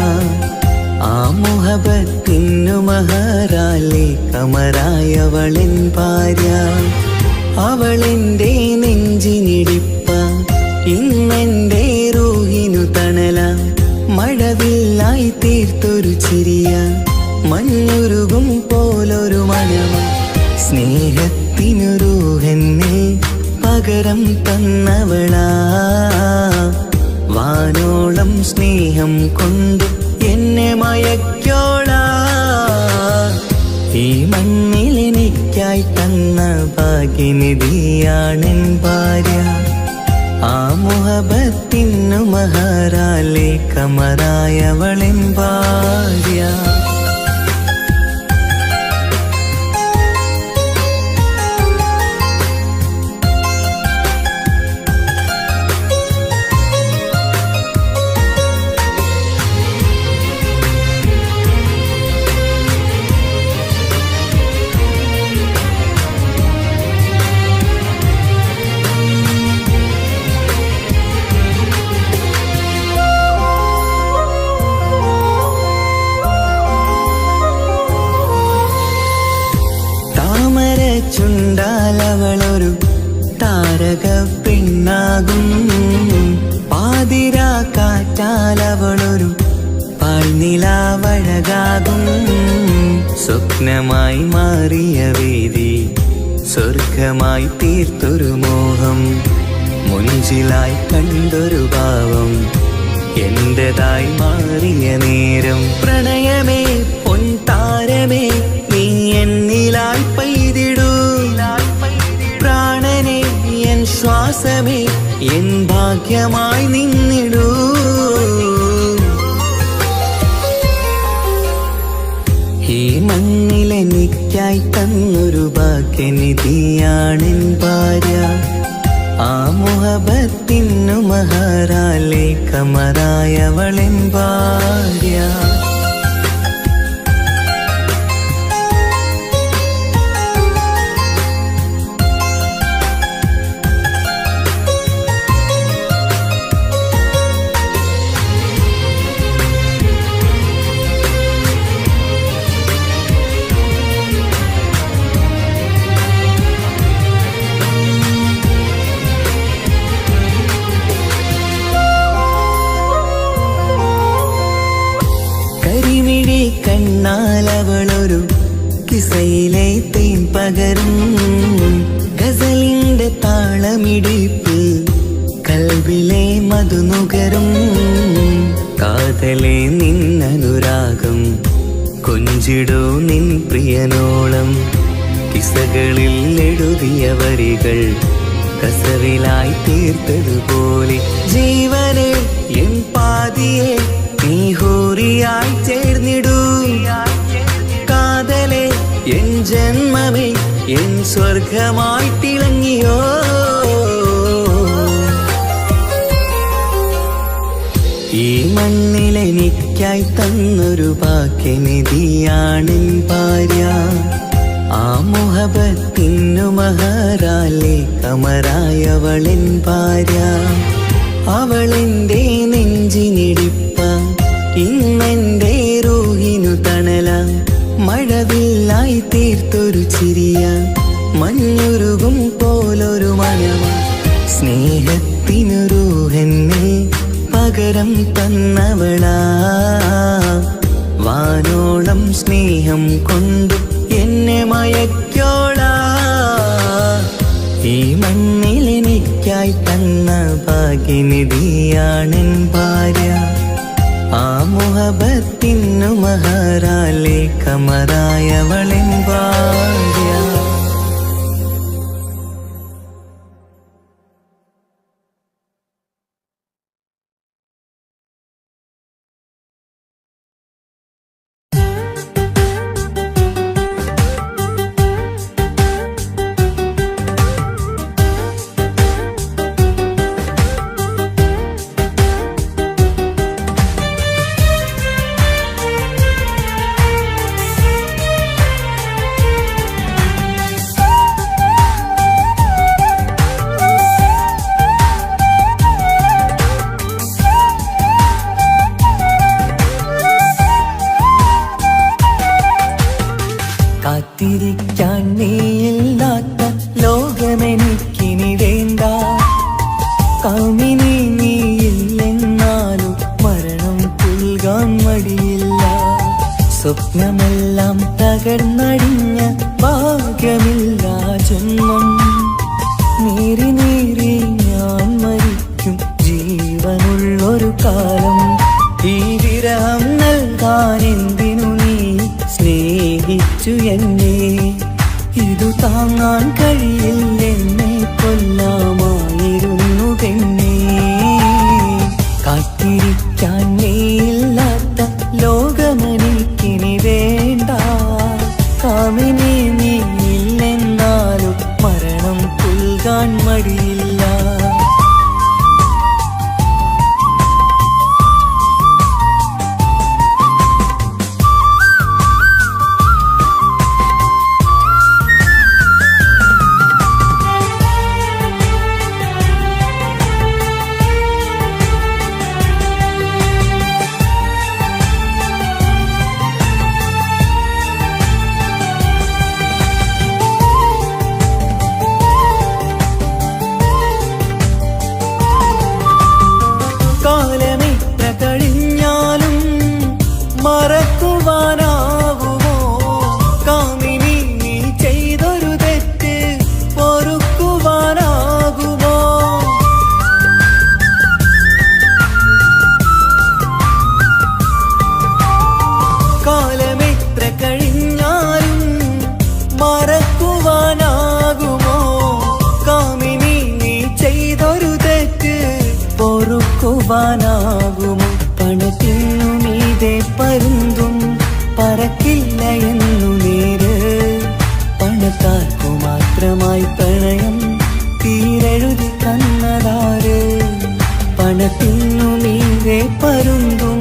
ആ മുഹബത്തിനു മഹറാലെ കമറായവളെൻ ഭാര്യ. അവളെന്റെ നെഞ്ചിനിടിപ്പ, ഇന്നെന്റെ റൂഹിനു തണല. മഴവില്ലായി തീർത്തൊരു ചിരിയ, മഞ്ഞുരുകും പോലൊരു മണമ. സ്നേഹത്തിനു റൂഹെന്നെ പകരം തന്നവളാ. വാനോളം സ്നേഹം കൊണ്ട് എന്നെ മയക്കോളാ. ഈ മണ്ണിലെനിക്കായി തന്ന ഭാഗ്യനിധിയാണെൻ ഭാര്യ. ആ മുഹബത്തിനു മഹറാലെ കമറായവളെൻ ഭാര്യ. ചുണ്ടാലവളൊരു താരക പെണ്ണാകും. പാതിരാ കാറ്റാലവളൊരു പാൽനിലാവഴകാകും. സ്വപ്നമായി മാറിയ വേദി സ്വർഗമായി തീർത്തൊരു മോഹം. മുഞ്ചിലായി കണ്ടൊരു ഭാവം എന്റേതായി മാറിയ നേരം. പ്രണയമേ പൊൻതാരമേ നീ എന്നിലായി പെയ്തിടൂ. പ്രാണനെ എൻ ശ്വാസമേ എൻ ഭാഗ്യമായി നിന്നിടൂ. ഈ മണ്ണിലെനിക്കായി തന്നൊരു ഭാഗ്യനിധിയാണെൻ ഭാര്യ. ആ മുഹബത്തിനു മഹറാലെ കമറായവളെൻ ഭാര്യ. കണ്ണാലവളൊരു കിസയിലെ തേൻ പകരും. ഗസലിന്റെ താളമിടിപ്പ് കൽബിലെ മധുനുകരും. കാതലെ നിന്നനുരാഗം കൊഞ്ചിടൂ നിൻ പ്രിയനോളം. കിസകളിൽ എഴുതിയ വരികൾ കസവിലായി തീർത്തതുപോലെ. ജീവനെ എൻ പാതിയെ നീ ഹൂറിയായി ചേർന്നിടൂ. കാതലെ എൻ ജന്മമേ എൻ സ്വർഗമായി തിളങ്ങിയോ. ഈ മണ്ണിലെനിക്കായി തന്നൊരു ഭാഗ്യനിധിയാണെൻ ഭാര്യ. ആ മുഹബത്തിനു മഹറാലെ കമറായവളെൻ ഭാര്യ. അവളെന്റെ നെഞ്ചിനിടിപ്പ, ഇന്നെന്റെ റൂഹിനു തണല. മഴവില്ലായി തീർത്തൊരു ചിരിയ, മഞ്ഞുരുകും പോലൊരു മണമ. സ്നേഹത്തിനു റൂഹെന്നെ പകരം തന്നവളാ. വാനോളം സ്നേഹം കൊണ്ട് എന്നെ മയക്കോളാ. ഈ മണ്ണിലെനിക്കായി തന്ന ഭാഗ്യനിധിയാണെൻ ഭാര്യ. ആ മുഹബത്തിനു മഹറാലെ കമറായവളെൻ ഭാര്യ. കാമിനി നീയില്ലെന്നാലും മരണം പുൽകാൻ മടിയില്ല. സ്വപ്നമെല്ലാം തകർന്നടിഞ്ഞ ഭാഗ്യമില്ല ജന്മം. നീറി നീറി ഞാൻ മരിക്കും ജീവനുള്ളൊരു കാലം. ഈ വിരഹം നൽകാൻ എന്തിനു നീ സ്നേഹിച്ചു എന്നെ? ഇതു താങ്ങാൻ കഴിയില്ലെന്നെ കൊല്ലാമായിരുന്നു പെണ്ണേ. കാത്തിരിക്കാൻ നീയില്ലാത്ത ലോകമെനിക്കിനി വേണ്ട. കാമിനി നീയില്ലെന്നാലും മരണം പുൽകാൻ മടിയില്ല. കാലമിത്ര കഴിഞ്ഞാലും മറക്കുവാനാകുമോ? കാമിനി നീ ചെയ്തൊരു തെറ്റ് പൊറുക്കുവാനാകുമോ? കാലമിത്ര കഴിഞ്ഞാലും മറക്കുവാനാകുമോ? കാമിനി നീ ചെയ്തൊരു തെറ്റ് പൊറുക്കുവാനാകുമോ? പണത്തിനു മീതെ പരുന്തും പറക്കില്ല എന്നു നേര്. പണക്കാർക്കു മാത്രമായി പ്രണയം തീരെഴുതി തന്നതാര്? പണത്തിനു മീതെ പരുന്തും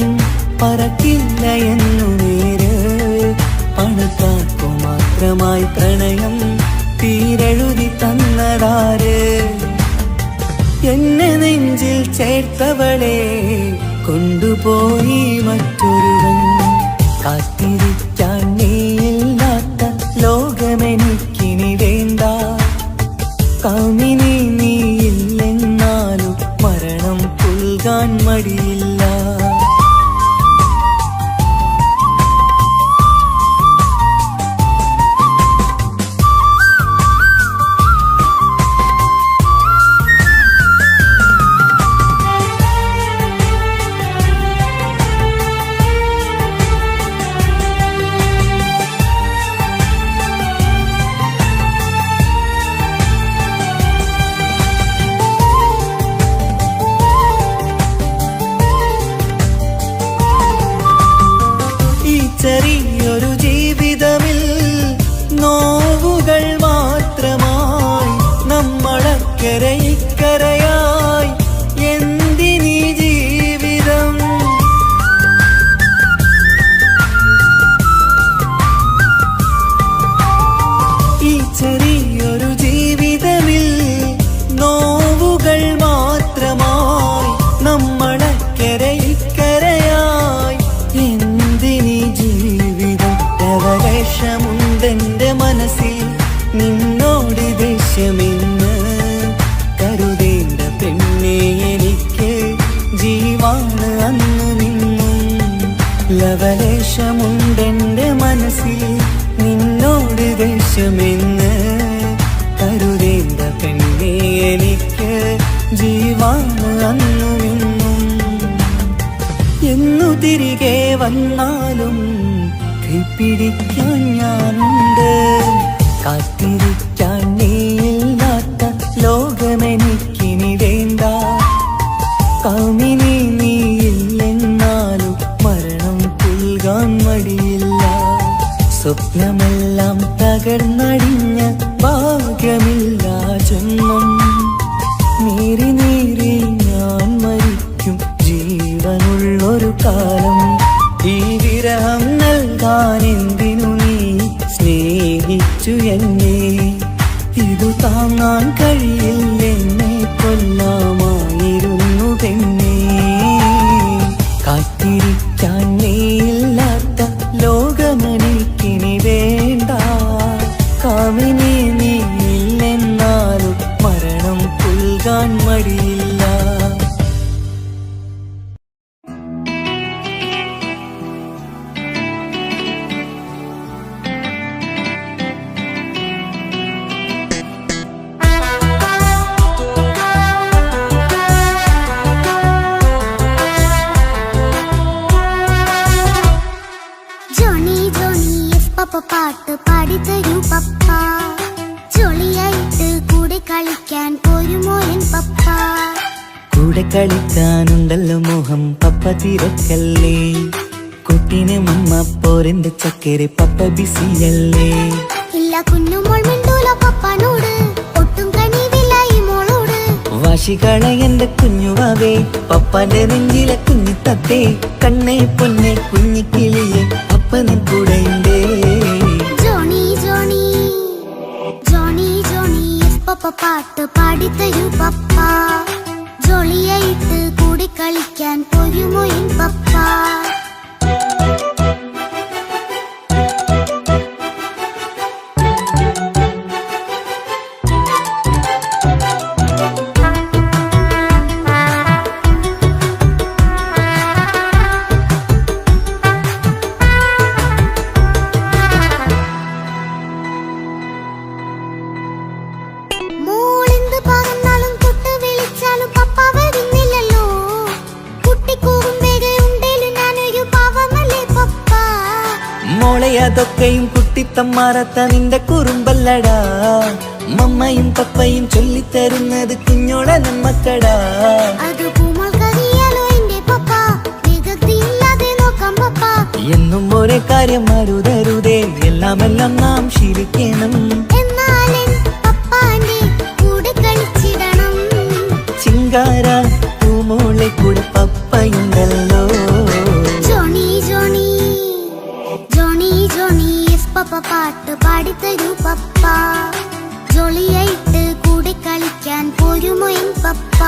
പറക്കില്ല എന്നു നേര്. പണക്കാർക്കു മാത്രമായി പ്രണയം തീരെഴുതി തന്നതാര്? എന്നെ നെഞ്ചിൽ ചേർത്തവളെ കൊണ്ടുപോയി മറ്റൊരുവൻ. കാത്തിരിക്കാൻ നീയില്ലാത്ത ലോകമെനിക്കിനി വേണ്ട. കാമിനി നീയില്ലെന്നാലും മരണം പുൽകാൻ മടിയില്ല. ചെറിയൊരു ജീവിതമിൽ നോവുകൾ മാത്രമായി നമ്മളക്കരെ ഇക്കരയായി എന്തിനീ ജീവിതം? ഈ ചെറിയൊരു ജീവിതമിൽ നോവുകൾ മാത്രമായി നമ്മളക്കരെ ഇക്കരയായി എന്തിനീ ജീവിതം? രവലേശമുണ്ടെന്റെ മനസ്സിൽ നിന്നോട് ദേഷ്യമെന്ന് കരുതേണ്ട പെണ്ണെ എനിക്ക് ജീവാണ് അന്നു നിന്നും. ലവലേശമുണ്ടെന്റെ മനസ്സിൽ നിന്നോട് ദേഷ്യമെന്ന് കരുതേണ്ട പെണ്ണെ എനിക്ക് ജീവാണ് അന്നു നിന്നും. എന്നു തിരികെ വന്നാലും കൈപ്പിടിക്കാൻ ഞാനുണ്ട്. കാത്തിരിക്കാൻ നീയില്ലാത്ത ലോകമെനിക്കിനി വേണ്ട. കാമിനി നീയില്ലെന്നാലും മരണം പുൽകാൻ മടിയില്ല. സ്വപ്നമെല്ലാം തകർന്നടിഞ്ഞ ഭാഗ്യമില്ല ജന്മം. നീറി നീറി ഞാൻ മരിക്കും ജീവനുള്ളൊരു കാലം. ഈ വിരഹം നൽകാൻ എന്തിനു നീ സ്നേഹിച്ചു എന്നെ? ഇതു താങ്ങാൻ കഴിയില്ലെന്നെ കൊല്ലാമായിരുന്നു പെണ്ണേ. കാത്തിരിക്കാൻ നീയില്ലാത്ത ലോകമെനിക്കിനി വേണ്ട. കാമിനി നീയില്ലെന്നാലും മരണം പുൽകാൻ മടിയില്ല. കൂടെ കളിക്കാനുണ്ടല്ലോ മോഹം പപ്പ തിരക്കല്ലേ കുട്ടീനെ മമ്മ പോരെന്റെ ചക്കരെ പപ്പ ബിസിയല്ലേ ഇല്ല കുഞ്ഞുമോൾ മിണ്ടൂല പപ്പാനോട് ഒട്ടും കനിവില്ല ഈ മോളോട് വാശികള എന്റെ കുഞ്ഞുവാവേ പപ്പാന്റെ നെഞ്ചിലെ കുഞ്ഞിത്തത്തേ കണ്ണേ പൊന്നെ കുഞ്ഞിക്കിളിയെ അപ്പനും കൂടെയുണ്ടേ ജോണി ജോണി ജോണി ജോണി പപ്പ പാട്ട് പാടിത്തരൂ പപ്പ ജോളിയായിട്ട് കൂടി കളിക്കാൻ ഒരുമോയിൻ പപ്പ മോളെന്ത് പറഞ്ഞാലും തൊട്ട് വിളിച്ചാലും പപ്പ വരുന്നില്ലല്ലോ കുട്ടിക്കൂറും വേഗയുണ്ടേലും ഞാനൊരു പാവമല്ലേ പപ്പ മോളെ അതൊക്കെയും കുട്ടിത്തമ്മാറത്ത നിന്റെ കുറുമ്പല്ലടാ മമ്മയും പപ്പയും ചൊല്ലിത്തരുന്നത് കുഞ്ഞോളെ നമ്മക്കടാ അത് പൂമോൾക്കറിയാലോ എന്റെ പപ്പ വികൃതിയില്ലാതെ നോക്കാം പപ്പ എന്നും ഒരേ കാര്യം അരുതരുതേ എല്ലാം നാം ശീലിക്കണം എന്നാലും പപ്പാന്റെ കൂടെ കളിച്ചിടണം ചിങ്കാര പൂമോളെ കൂടെ പപ്പയുണ്ടല്ലോ ജോണി ജോണി ജോണി ജോണി പപ്പ പാട്ട് പാടിത്തരൂ പപ്പ ജോളിയായിട്ട് കൂടെ കളിക്കാൻ പോരുമോ എൻ പപ്പ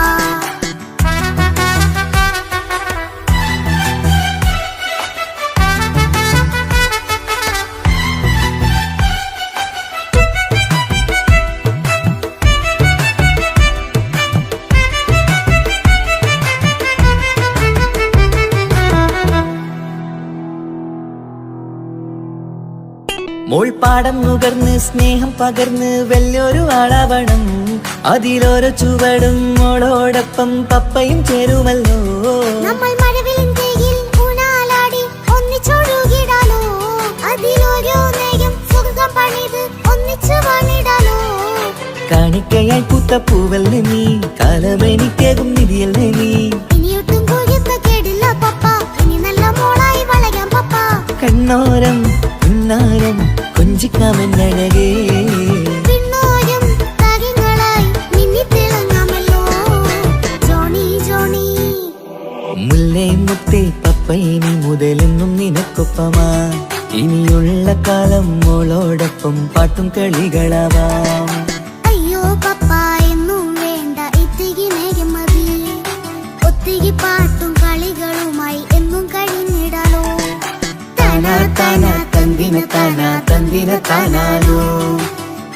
മോൾ പാടം നുകർന്ന് സ്നേഹം പകർന്ന് വലിയൊരു ആളാവണം അതിലോരോ ചുവടും മോളോടൊപ്പം പപ്പയും ചേരുമല്ലോ നമ്മൾ മഴവിലിൻ തേയിൽ ഊനാലാടി ഒന്നിച്ചൊഴുകിടാലോ അതിലോരോ നേരം സ്വർഗം പണിത് ഒന്നിച്ചു വാണിടാലോ കാണിക്കയായി പൂത്ത പൂവല്ലേ നീ കാലമെനിക്കേകും നിധിയല്ലേ നീ ഇനിയൊട്ടും കുരുത്ത കേടില്ല പപ്പ ഇനി നല്ല മോളായി വളരാം പപ്പ കണ്ണോരം പിന്നാരം കൊഞ്ചിക്കാമെന്നഴകേ പിന്നോരം താരങ്ങളായി മിന്നിത്തിളങ്ങാമല്ലോ ജോണി ജോണി മുല്ലേ മുത്തേ പപ്പ ഇനി മുതലെന്നും നിനക്കൊപ്പമാ ഇനിയുള്ള കാലം മോളോടൊപ്പം പാട്ടും കളികളാവാം അയ്യോ പപ്പ എന്നും വേണ്ട ഇത്തിരി നേരം മതി ഒത്തിരി പാട്ടും കളികളുമായി എന്നും കഴിഞ്ഞിടാലോ താനാ താനാ തന്തിന താനാ തന്തിന താനാലോ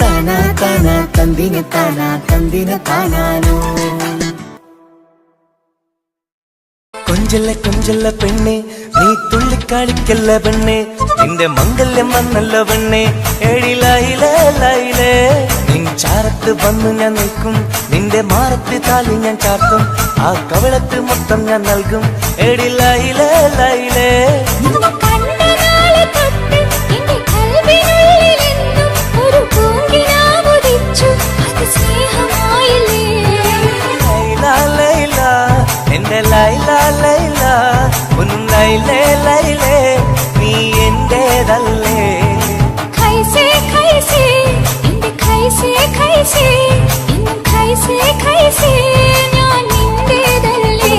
താനാ താനാ തന്തിന താനാ തന്തിന താനാലോ കൊഞ്ചല്ല കൊഞ്ചല്ല പെണ്ണെ നീ തുള്ളിക്കാളിക്കല്ല പെണ്ണെ നിന്റെ മംഗല്യം വന്നല്ല പെണ്ണെ എഴിലായിലേ ലൈലേ നിൻ ചാരത്ത് വന്നു ഞാൻ നിൽക്കും നിന്റെ മാറത്ത് താലി ഞാൻ ചാർത്തും ആ കവളത്ത് മൊത്തം ഞാൻ നൽകും എഴിലായിലേ ലൈലേ എന്റെ ലൈല ലൈല ഒന്നും ലൈലേ ലൈലേ നീ എന്റേതല്ലേ ഖൈസേ ഖൈസേ എന്റെ ഖൈസേ ഖൈസേ എന്നും ഖൈസേ ഖൈസേ ഞാൻ നിന്റേതല്ലേ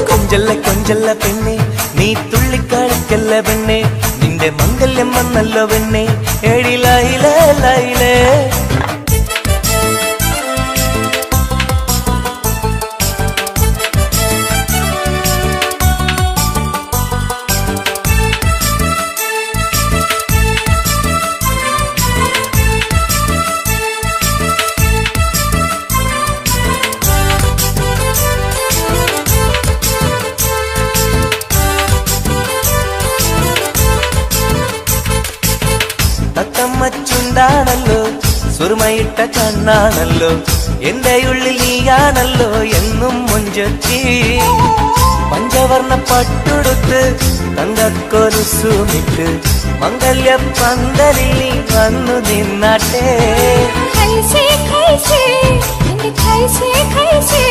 കൊഞ്ചല്ല കൊഞ്ചല്ല പെണ്ണെ നീ തുള്ളിക്കളിക്കല്ല പെണ്ണെ നിന്റെ മംഗല്യം വന്നല്ലോ പെണ്ണെ എഴിലൈലേ ലൈലേ തത്തമ്മച്ചുണ്ടാണല്ലോ സുറുമയിട്ട കണ്ണാണല്ലോ എന്റെ ഉള്ളിൽ നീയാണല്ലോ എന്നും മുഞ്ചത്തി പഞ്ചവർണ്ണ പട്ടുടുത്ത് തങ്കക്കൊലുസുമിട്ട് മംഗല്യ പന്തലിൽ നീ വന്നു നിന്നാട്ടെ ഖൈസേ ഖൈസേ എന്റെ ഖൈസേ ഖൈസേ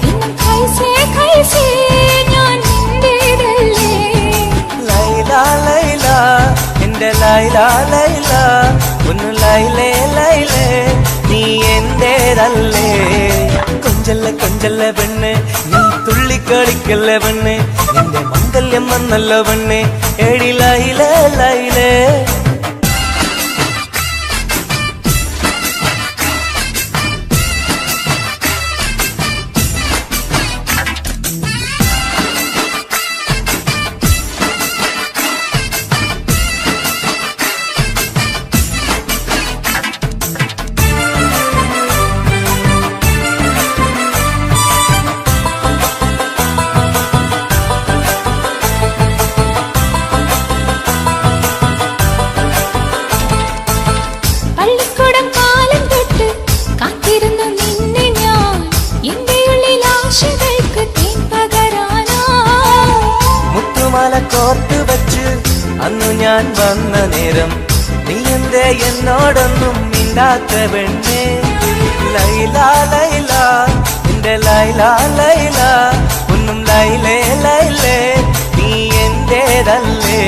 എന്നും എന്റേതല്ലേ കൊഞ്ചല്ല കൊഞ്ചല്ല പെണ്ണ് നീ തുള്ളിക്കളിക്കല്ല പെണ്ണ് നിന്റെ മംഗല്യം വന്നല്ലോ പെണ്ണ് എടി ലൈലേ ലൈലേ പള്ളിക്കൂടം കാലം തൊട്ട് കാത്തിരുന്നു നിന്നെ ഞാൻ എന്റെ ഉള്ളിൽ ആശകൾക്ക് തേൻ പകരാനാ മുത്തുമാല കോർത്ത് വച്ച് അന്നു ഞാൻ വന്ന നേരം നീ എന്തേ എന്നോടൊന്നും മിണ്ടാത്ത പെണ്ണേ ലൈല ലൈല എന്റെ ലൈല ലൈല ഒന്നും ലൈലേ ലൈലേ നീ എന്റേതല്ലേ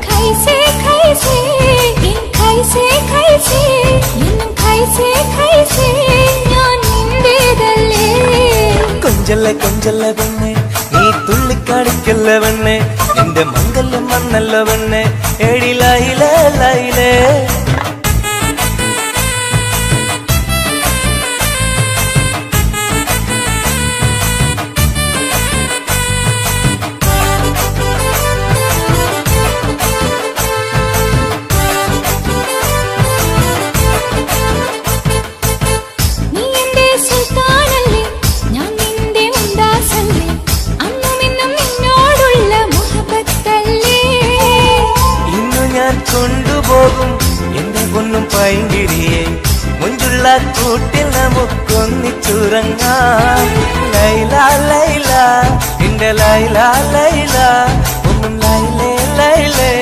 ഖൈസേ ഖൈസേ എൻ ഖൈസേ ഖൈസേ എന്നും ഖൈസേ ഖൈസേ ഞാൻ നിന്റേതല്ലേ കൊഞ്ചല്ല കൊഞ്ചല്ല പെണ്ണെ നീ തുള്ളിക്കാടിക്കല്ല പെണ്ണെ നിന്റെ മംഗല്യം വന്നല്ല പെണ്ണെ എടി ലൈലേ ലൈലേ നീ എന്റെ സുൽത്താനല്ലേ ഞാൻ നിന്റെ മുംതാസല്ലേ അന്നും ഇന്നും നിന്നോടുള്ള മുഹബത്തല്ലേ ഇന്നു ഞാൻ കൊണ്ടുപോകും എന്റെ പൊന്നും പൈങ്കിരിയെ മുഞ്ചുള്ള കൂട്ടിൽ നമുക്കൊന്നിച്ചുറങ്ങാം ലൈല ലൈല എന്റെ ലൈല ലൈല ഒന്നും ലൈലേ ലൈലേ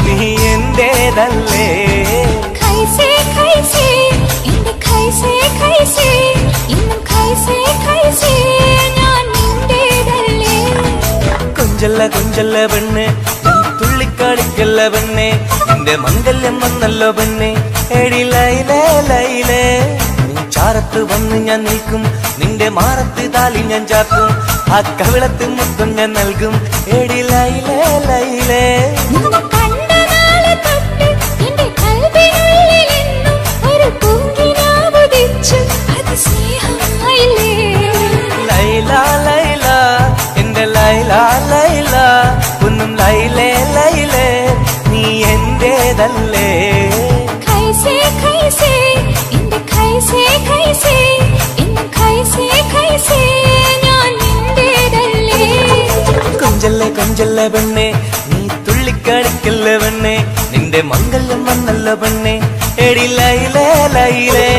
നീ എന്റേതല്ലേ ഖൈസേ ഖൈസേ എന്റെ ഖൈസേ ഖൈസേ ഇന്നും ഖൈസേ ഖൈസേ ഞാൻ നിന്റേതല്ലേ കൊഞ്ചല്ല കൊഞ്ചല്ല പെണ്ണ് നീ തുള്ളിക്കാടിക്കല്ല പെണ്ണെ നിന്റെ മംഗല്യം വന്നല്ലോ പെണ്ണെ എടി ലൈലേ ലൈലേ നീ ചാരത്ത് വന്ന് ഞാൻ നിൽക്കും നിന്റെ മാറത്ത് താലി ഞാൻ ചാർത്തും ആ കവിളത്ത് മുത്തം ഞാൻ നൽകും എടി ലൈലേ ലൈലേ നിന്നെ കണ്ട നാളെ തൊട്ട് എന്റെ കൽവിനുള്ളിൽ എന്നും ഒരു പൂങ്കിനാവുദിച്ചു അത് സ്നേഹമായില്ലേ ലൈല ലൈല എന്റെ ലൈല ലൈല ഒന്നും ലൈലേ ലൈലേ നീ എന്റേതല്ലേ ഖൈസേ ഖൈസേ എന്റെ ഖൈസേ ഖൈസേ എന്നും ഖൈസേ ഖൈസേ ഞാൻ നിന്റേതല്ലേ കൊഞ്ചല്ല കൊഞ്ചല്ല പെണ്ണെ നീ തുള്ളിക്കാടിക്കല്ല പെണ്ണെ നിന്റെ മംഗല്യം വന്നല്ല പെണ്ണെ എടി ലൈലേ ലൈലേ